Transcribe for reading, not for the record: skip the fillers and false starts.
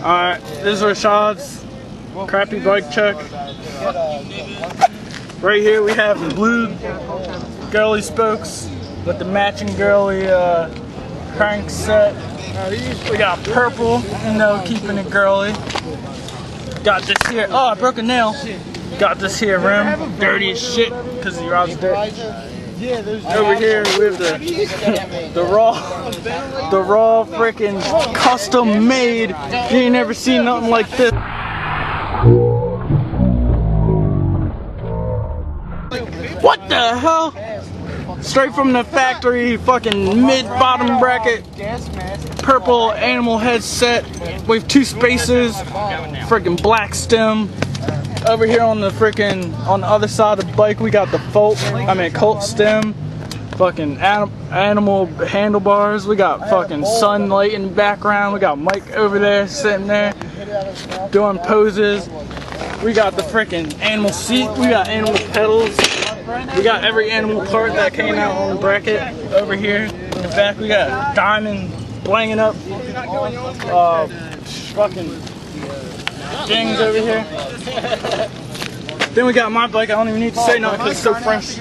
Alright, this is our SHAD's crappy bike check. Right here we have the blue girly spokes with the matching girly crank set. We got purple, you know, keeping it girly. Got this here, oh, I broke a nail. Got this here rim, dirty as shit because the rod's dirty. Over here we have the raw freaking custom made. You ain't never seen nothing like this. What the hell? Straight from the factory, fucking mid-bottom bracket, purple animal headset with 2 spacers, freaking black stem. Over here on the other side of the bike, we got the Colt stem, fucking animal handlebars. We got fucking sunlight in the background. We got Mike over there sitting there doing poses. We got the freaking animal seat. We got animal pedals. We got every animal part that came out on the bracket over here in the back. We got diamond blanging up, fucking dings over here. Then we got my bike. I don't even need to say nothing because it's so fresh.